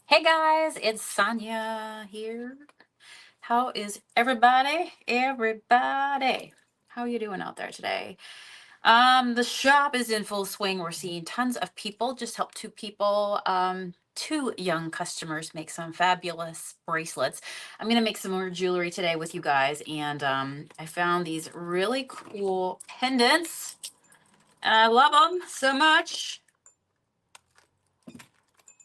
Hey guys, it's Sonia here. How is everybody? Everybody, how are you doing out there today? The shop is in full swing. We're seeing tons of people. Just helped two people, two young customers make some fabulous bracelets. I'm gonna make some more jewelry today with you guys, and I found these really cool pendants, and I love them so much.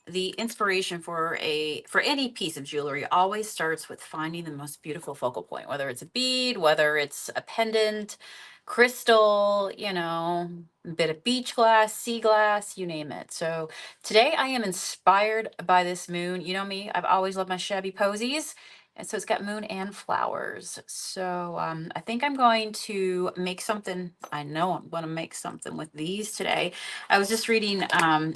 The inspiration for any piece of jewelry always starts with finding the most beautiful focal point, whether it's a bead, whether it's a pendant, crystal, a bit of beach glass, sea glass, you name it. So today I am inspired by this moon. You know me, I've always loved my shabby posies. And so it's got moon and flowers. So I think I'm going to make something. I know I'm going to make something with these today. I was just reading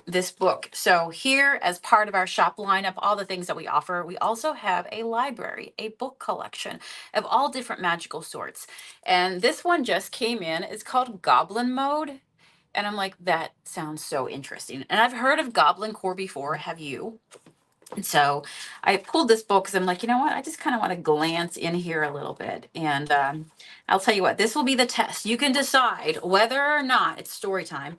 this book. So here, as part of our shop lineup, all the things that we offer, we also have a library, a book collection of all different magical sorts. And this one just came in. It's called Goblin Mode. And I'm like, that sounds so interesting. And I've heard of Goblin Core before. Have you? And so I pulled this book because I'm like, you know what? I just kind of want to glance in here a little bit. And I'll tell you what, this will be the test. You can decide whether or not it's story time,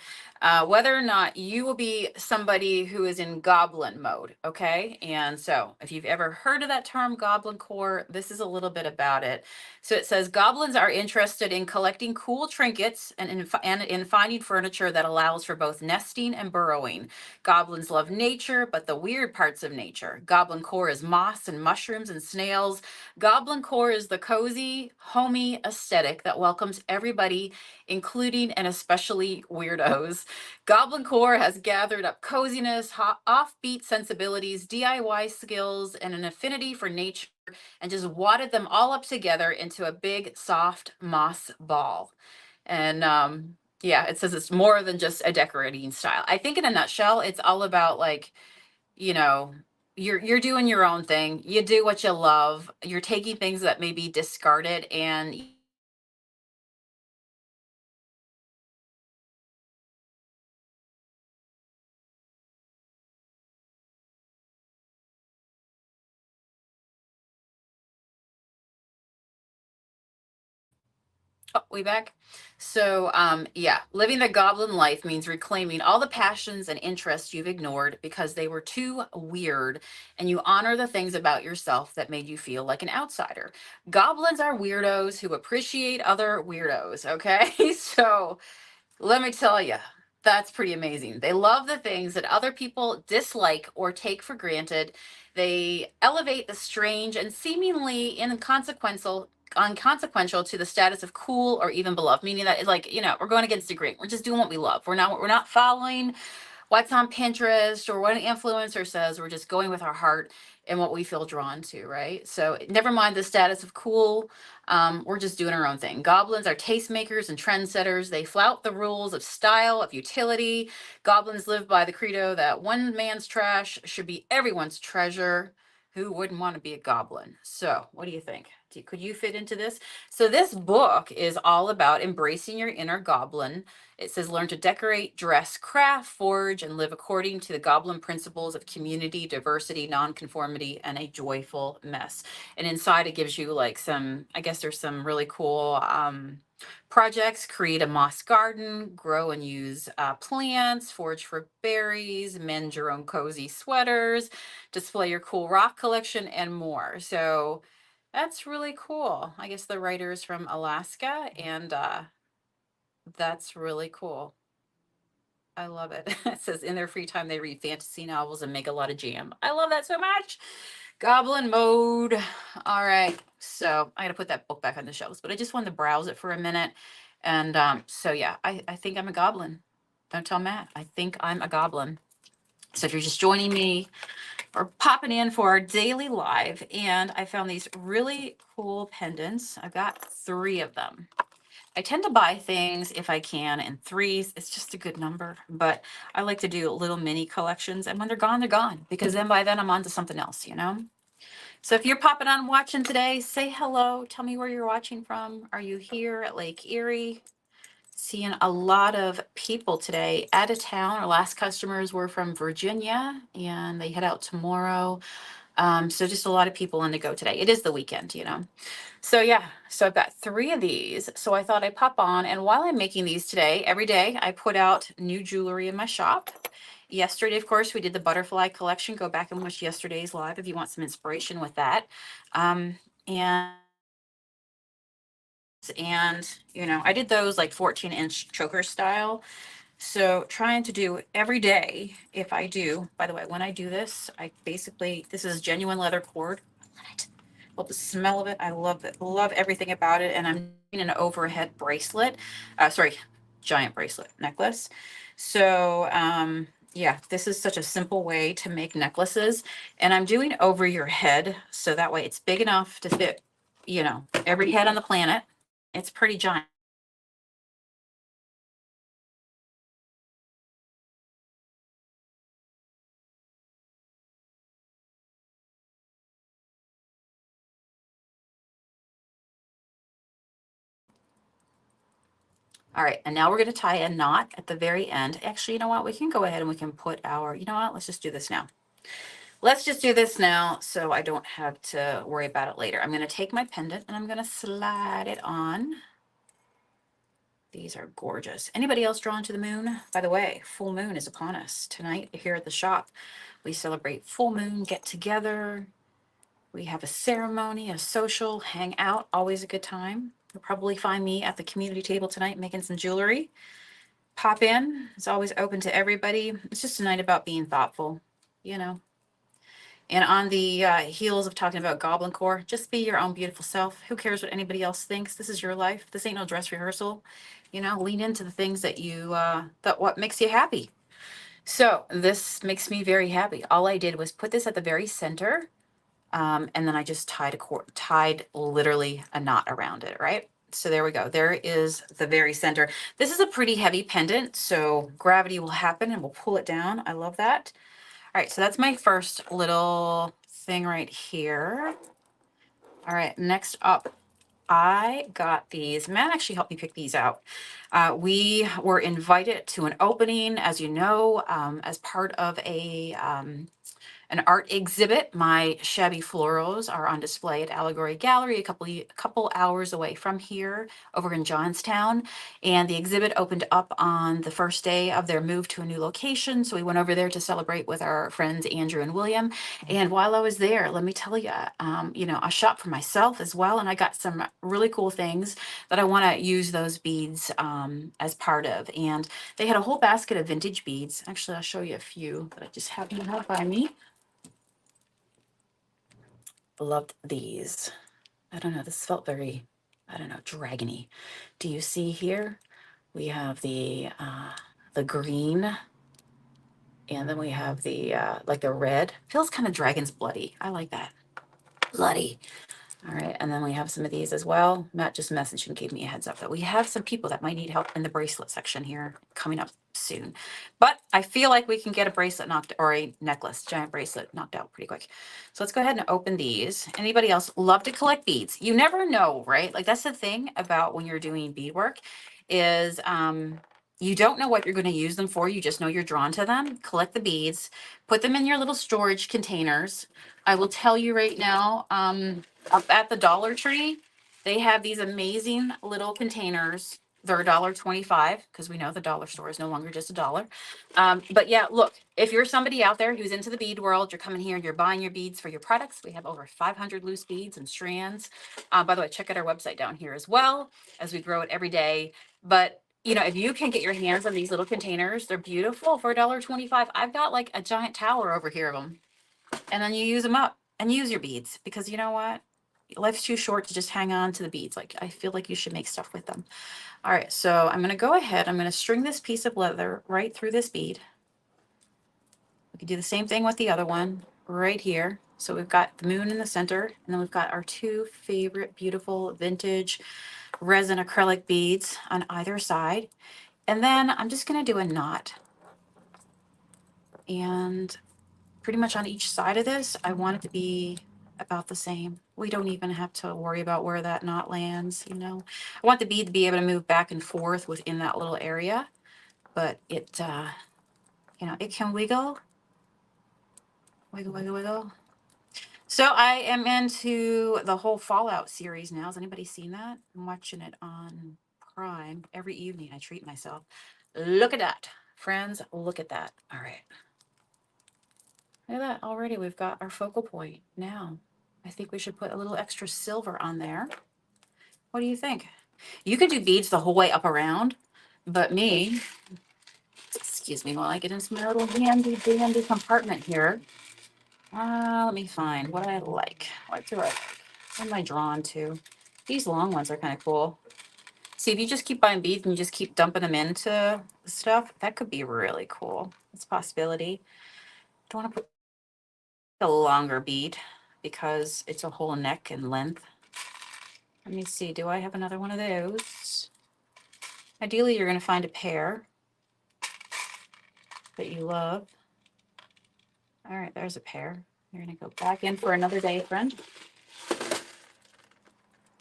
whether or not you will be somebody who is in goblin mode. Okay. And so if you've ever heard of that term, goblin core, this is a little bit about it. So it says goblins are interested in collecting cool trinkets and in finding furniture that allows for both nesting and burrowing. Goblins love nature, but the weird parts of nature. Goblin core is moss and mushrooms and snails. Goblin core is the cozy, homey aesthetic that welcomes everybody, including and especially weirdos. Goblin core has gathered up coziness, offbeat sensibilities, DIY skills, and an affinity for nature, and just wadded them all up together into a big, soft moss ball. And yeah, it says it's more than just a decorating style. I think in a nutshell, it's all about like, you know, you're doing your own thing. You do what you love. You're taking things that may be discarded and oh, we back. So yeah, living the goblin life means reclaiming all the passions and interests you've ignored because they were too weird, and you honor the things about yourself that made you feel like an outsider. Goblins are weirdos who appreciate other weirdos, okay? So let me tell you, that's pretty amazing. They love the things that other people dislike or take for granted. They elevate the strange and seemingly inconsequential to the status of cool or even beloved, meaning that it's like, we're going against the grain. We're just doing what we love. We're not following what's on Pinterest or what an influencer says. We're just going with our heart and what we feel drawn to, right? So never mind the status of cool. We're just doing our own thing. Goblins are tastemakers and trendsetters. They flout the rules of style, of utility. Goblins live by the credo that one man's trash should be everyone's treasure. Who wouldn't want to be a goblin? So, what do you think? Could you fit into this? So, this book is all about embracing your inner goblin. It says learn to decorate, dress, craft, forge, and live according to the goblin principles of community, diversity, nonconformity, and a joyful mess. And inside it gives you like some, I guess there's some really cool projects. Create a moss garden, grow and use plants, forage for berries, mend your own cozy sweaters, display your cool rock collection, and more. So that's really cool. I guess the writer is from Alaska, and that's really cool. I love it. It says in their free time they read fantasy novels and make a lot of jam. I love that so much. Goblin mode. All right. So I got to put that book back on the shelves, but I just wanted to browse it for a minute. And so, yeah, I think I'm a goblin. Don't tell Matt. I think I'm a goblin. So if you're just joining me or popping in for our daily live, and I found these really cool pendants. I've got 3 of them. I tend to buy things if I can in threes. It's just a good number, but I like to do little mini collections. And when they're gone because then by then I'm on to something else. So if you're popping on watching today, say hello. Tell me where you're watching from. Are you here at Lake Erie? seeing a lot of people today out of town. Our last customers were from Virginia and they head out tomorrow. So just a lot of people on the go today. It is the weekend, you know. So yeah, so I've got 3 of these. So I thought I'd pop on, and while I'm making these today, every day I put out new jewelry in my shop. Yesterday, of course, we did the butterfly collection. Go back and watch yesterday's live if you want some inspiration with that. And you know, I did those like 14-inch choker style. So trying to do every day. If I do, by the way, when I do this, I basically, this is genuine leather cord. Love the smell of it. I love it. Love everything about it. And I'm doing an overhead bracelet. Sorry, giant bracelet necklace. So yeah, this is such a simple way to make necklaces. And I'm doing over your head. So that way it's big enough to fit, you know, every head on the planet. It's pretty giant. All right, and now we're going to tie a knot at the very end. Actually, you know what? We can go ahead and we can put our, you know what? Let's just do this now. Let's just do this now so I don't have to worry about it later. I'm going to take my pendant and I'm going to slide it on. These are gorgeous. Anybody else drawn to the moon? By the way, full moon is upon us tonight here at the shop. We celebrate full moon, get together. We have a ceremony, a social, hang out, always a good time. You'll probably find me at the community table tonight making some jewelry. Pop in. It's always open to everybody. It's just a night about being thoughtful, you know. And on the heels of talking about Goblin Core, just be your own beautiful self. Who cares what anybody else thinks? This is your life. This ain't no dress rehearsal. You know, lean into the things that you, that what makes you happy. So this makes me very happy. All I did was put this at the very center. And then I just tied literally a knot around it, right? So there we go. There is the very center. This is a pretty heavy pendant, so gravity will happen and we'll pull it down. I love that. All right, so that's my first little thing right here. All right, next up, I got these. Matt actually helped me pick these out. We were invited to an opening, as you know, as part of an art exhibit. My shabby florals are on display at Allegory Gallery, a couple hours away from here, over in Johnstown. And the exhibit opened up on the first day of their move to a new location. So we went over there to celebrate with our friends Andrew and William. And while I was there, let me tell you, you know, I shopped for myself as well, and I got some really cool things that I want to use those beads as part of. And they had a whole basket of vintage beads. Actually, I'll show you a few that I just have here by me. Loved these. I don't know, this felt very, I don't know, dragony. Do you see here? We have the green, and then we have the like the red. Feels kind of dragon's bloody. I like that. Bloody. All right, and then we have some of these as well. Matt just messaged and gave me a heads up that we have some people that might need help in the bracelet section here coming up soon. But I feel like we can get a bracelet knocked, or a necklace, giant bracelet knocked out pretty quick. So let's go ahead and open these. Anybody else love to collect beads? You never know, right? Like that's the thing about when you're doing beadwork is you don't know what you're going to use them for. You just know you're drawn to them. Collect the beads, put them in your little storage containers. I will tell you right now, up at the Dollar Tree, they have these amazing little containers. They're $1.25 because we know the dollar store is no longer just a dollar. But yeah, look, if you're somebody out there who's into the bead world, you're coming here and you're buying your beads for your products. We have over 500 loose beads and strands. By the way, check out our website down here as well as we grow it every day. But you know, if you can get your hands on these little containers, they're beautiful for $1.25. I've got like a giant tower over here of them. And then you use them up and use your beads because you know what? Life's too short to just hang on to the beads. Like I feel like you should make stuff with them. All right, so I'm going to go ahead. I'm going to string this piece of leather right through this bead. We can do the same thing with the other one right here. So we've got the moon in the center, and then we've got our 2 favorite beautiful vintage resin acrylic beads on either side. And then I'm just going to do a knot. And pretty much on each side of this, I want it to be about the same. We don't even have to worry about where that knot lands, you know. I want the bead to be able to move back and forth within that little area, but it, you know, it can wiggle, wiggle, wiggle, wiggle. So I am into the whole Fallout series now. Has anybody seen that? I'm watching it on Prime every evening. I treat myself. Look at that, friends. Look at that. All right. Look at that. Already we've got our focal point. Now, I think we should put a little extra silver on there. What do you think? You could do beads the whole way up around, but me, excuse me while I get into my little handy dandy compartment here. Let me find what I like. What do I like? What am I drawn to? These long ones are kind of cool. See, if you just keep buying beads and you just keep dumping them into stuff, that could be really cool. It's a possibility. Don't want to put a longer bead because it's a whole neck and length. Let me see. Do I have another one of those? Ideally, you're going to find a pair that you love. All right, there's a pair. You're going to go back in for another day, friend.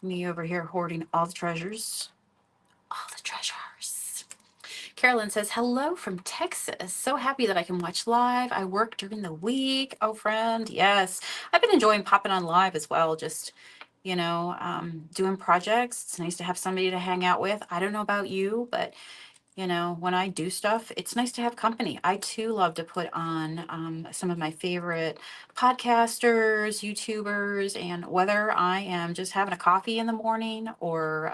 Me over here hoarding all the treasures. All the treasures. Carolyn says, hello from Texas. So happy that I can watch live. I work during the week. Oh, friend, yes. I've been enjoying popping on live as well, just, you know, doing projects. It's nice to have somebody to hang out with. I don't know about you, but you know, when I do stuff, it's nice to have company. I too love to put on some of my favorite podcasters, YouTubers, and whether I am just having a coffee in the morning or,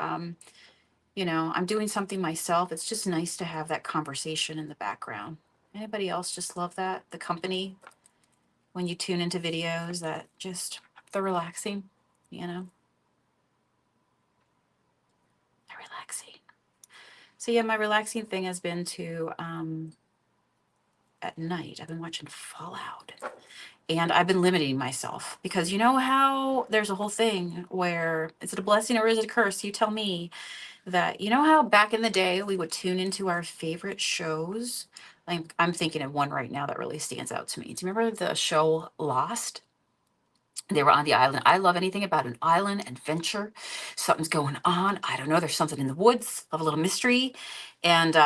you know, I'm doing something myself, it's just nice to have that conversation in the background. Anybody else just love that? The company when you tune into videos that just, they're relaxing, you know? They're relaxing. So yeah, my relaxing thing has been to, at night, I've been watching Fallout. And I've been limiting myself because you know how there's a whole thing where is it a blessing or is it a curse? You tell me that, you know how back in the day we would tune into our favorite shows? Like I'm thinking of one right now that really stands out to me. Do you remember the show Lost? They were on the island. I love anything about an island adventure. Something's going on. I don't know. There's something in the woods. Love a little mystery. And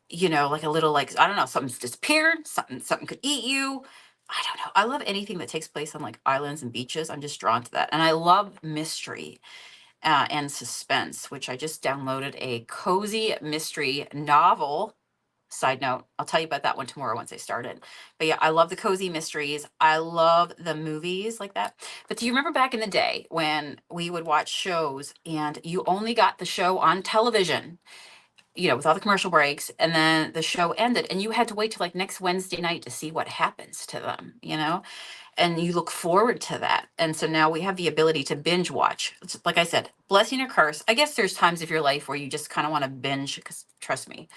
you know, like a little like, I don't know, something's disappeared, something could eat you. I don't know. I love anything that takes place on like islands and beaches. I'm just drawn to that. And I love mystery and suspense, which I just downloaded a cozy mystery novel. Side note, I'll tell you about that one tomorrow once I start it. But yeah, I love the cozy mysteries. I love the movies like that. But do you remember back in the day when we would watch shows and you only got the show on television, you know, with all the commercial breaks, and then the show ended and you had to wait till like next Wednesday night to see what happens to them, you know? And you look forward to that. And so now we have the ability to binge watch. It's, like I said, blessing or curse. I guess there's times of your life where you just kind of want to binge because trust me,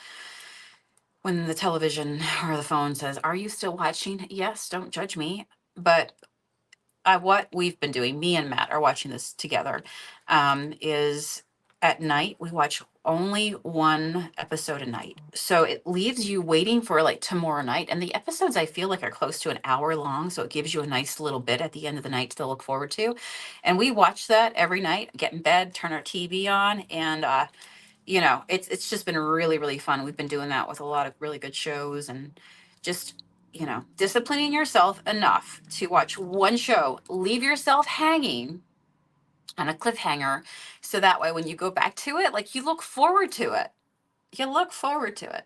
when the television or the phone says, are you still watching? Yes, don't judge me. But what we've been doing, me and Matt are watching this together, is at night we watch only one episode a night. So it leaves you waiting for like tomorrow night. And the episodes I feel like are close to an hour long. So it gives you a nice little bit at the end of the night to look forward to. And we watch that every night, get in bed, turn our TV on, and you know, it's just been really, really fun. We've been doing that with a lot of really good shows and just, you know, disciplining yourself enough to watch one show, leave yourself hanging on a cliffhanger. So that way, when you go back to it, like you look forward to it. You look forward to it.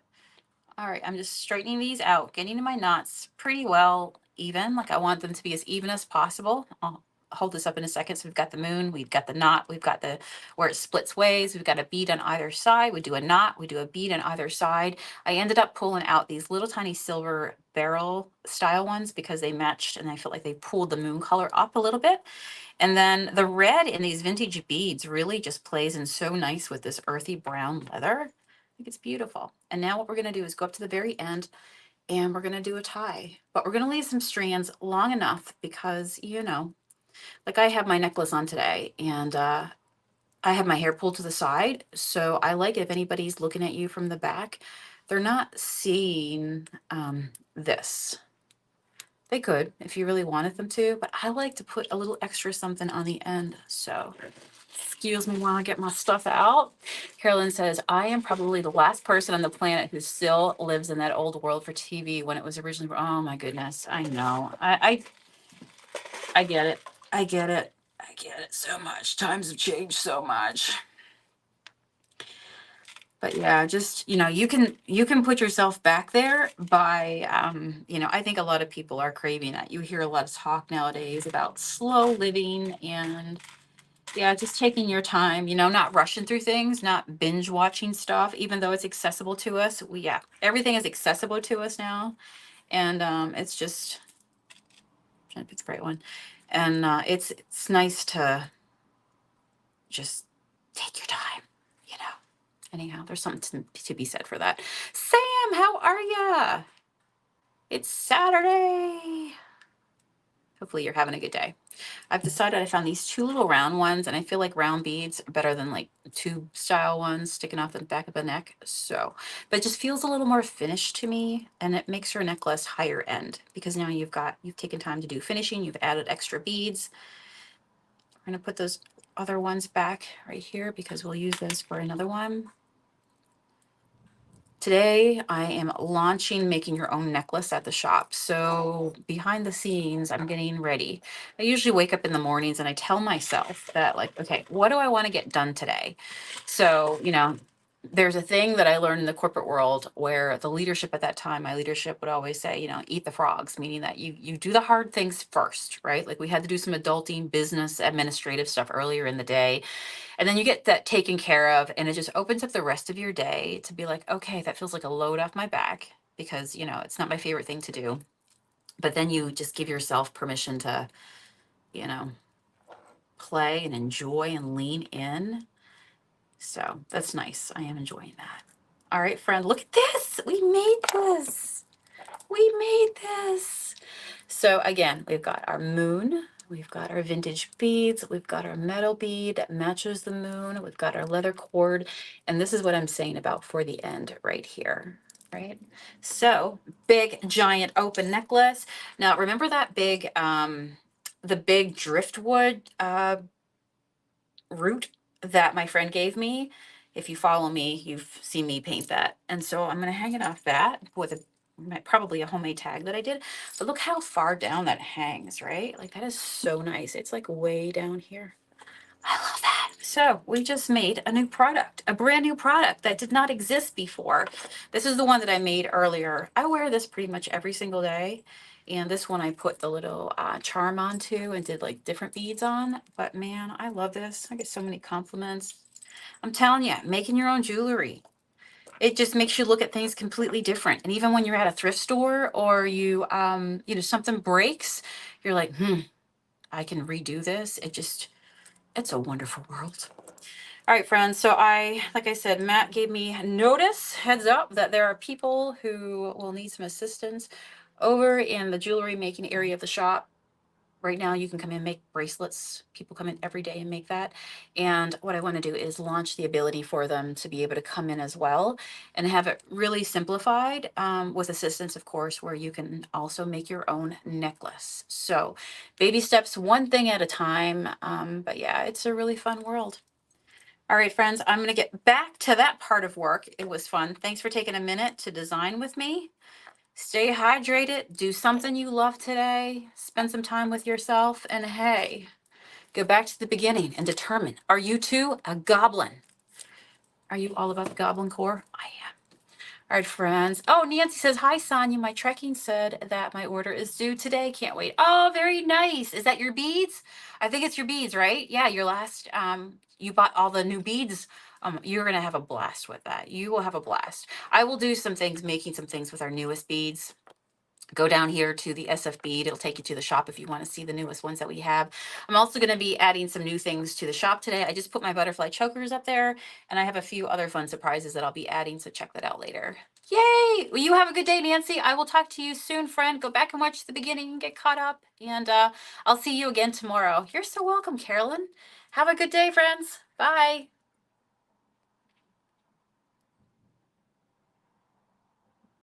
All right, I'm just straightening these out, getting to my knots pretty well even. Like I want them to be as even as possible. I'll hold this up in a second. So we've got the moon, we've got the knot, we've got the where it splits ways, we've got a bead on either side. We do a knot, we do a bead on either side. I ended up pulling out these little tiny silver barrel style ones because they matched and I felt like they pulled the moon color up a little bit. And then the red in these vintage beads really just plays in so nice with this earthy brown leather. I think it's beautiful. And now what we're going to do is go up to the very end and we're going to do a tie. But we're going to leave some strands long enough because, you know, like I have my necklace on today and I have my hair pulled to the side. So I like if anybody's looking at you from the back, they're not seeing this. They could if you really wanted them to, but I like to put a little extra something on the end. So excuse me while I get my stuff out. Carolyn says, I am probably the last person on the planet who still lives in that old world for TV when it was originally. Oh my goodness. I know. I get it. I get it. I get it so much. Times have changed so much. But yeah, just, you can put yourself back there by, I think a lot of people are craving that. You hear a lot of talk nowadays about slow living and yeah, just taking your time, not rushing through things, not binge watching stuff, even though it's accessible to us. Everything is accessible to us now. And it's just, trying to pick the right one. And it's nice to just take your time, you know. Anyhow, there's something to be said for that. Sam, how are ya? It's Saturday. Hopefully you're having a good day. I've decided I found these two little round ones, and I feel like round beads are better than like tube style ones sticking off the back of the neck. So, but it just feels a little more finished to me, and it makes your necklace higher end because now you've taken time to do finishing, you've added extra beads. I'm gonna put those other ones back right here because we'll use those for another one. Today, I am launching making your own necklace at the shop. So behind the scenes, I'm getting ready. I usually wake up in the mornings and I tell myself that like, okay, what do I want to get done today? So, there's a thing that I learned in the corporate world where the leadership at that time, my leadership would always say, eat the frogs, meaning that you do the hard things first, right? Like we had to do some adulting, business, administrative stuff earlier in the day. And then you get that taken care of, and it just opens up the rest of your day to be like, okay, that feels like a load off my back because, it's not my favorite thing to do. But then you just give yourself permission to, you know, play and enjoy and lean in. So that's nice. I am enjoying that. All right, friend, look at this. We made this. We made this. So again, we've got our moon, we've got our vintage beads, we've got our metal bead that matches the moon, we've got our leather cord, and this is what I'm saying about for the end right here, right? So big, giant open necklace. Now remember that the big driftwood root that my friend gave me? If you follow me, you've seen me paint that. And so I'm going to hang it off that with probably a homemade tag that I did. But look how far down that hangs, right? Like that is so nice. It's like way down here. I love that. So we just made a new product, a brand new product that did not exist before. This is the one that I made earlier. I wear this pretty much every single day. And this one I put the little charm onto and did like different beads on. But man, I love this. I get so many compliments. I'm telling you, making your own jewelry. It just makes you look at things completely different. And even when you're at a thrift store or something breaks, you're like, I can redo this. It's a wonderful world. All right, friends. So like I said, Matt gave me notice, heads up, that there are people who will need some assistance over in the jewelry making area of the shop. Right now, you can come in and make bracelets. People come in every day and make that. And what I want to do is launch the ability for them to be able to come in as well and have it really simplified with assistance, of course, where you can also make your own necklace. So baby steps, one thing at a time. But yeah, it's a really fun world. All right, friends, I'm going to get back to that part of work. It was fun. Thanks for taking a minute to design with me. Stay hydrated, do something you love today, spend some time with yourself, and hey, go back to the beginning and determine, are you too a goblin? Are you all about the goblin core? I am. All right, friends. Oh, Nancy says, hi, Sonia. My trekking said that my order is due today. Can't wait. Oh, very nice. Is that your beads? I think it's your beads, right? Yeah, your last, you bought all the new beads. You're going to have a blast with that. You will have a blast. I will do some things, making some things with our newest beads. Go down here to the SF bead. It'll take you to the shop if you want to see the newest ones that we have. I'm also going to be adding some new things to the shop today. I just put my butterfly chokers up there, and I have a few other fun surprises that I'll be adding, so check that out later. Yay! Well, you have a good day, Nancy. I will talk to you soon, friend. Go back and watch the beginning and get caught up, and I'll see you again tomorrow. You're so welcome, Carolyn. Have a good day, friends. Bye.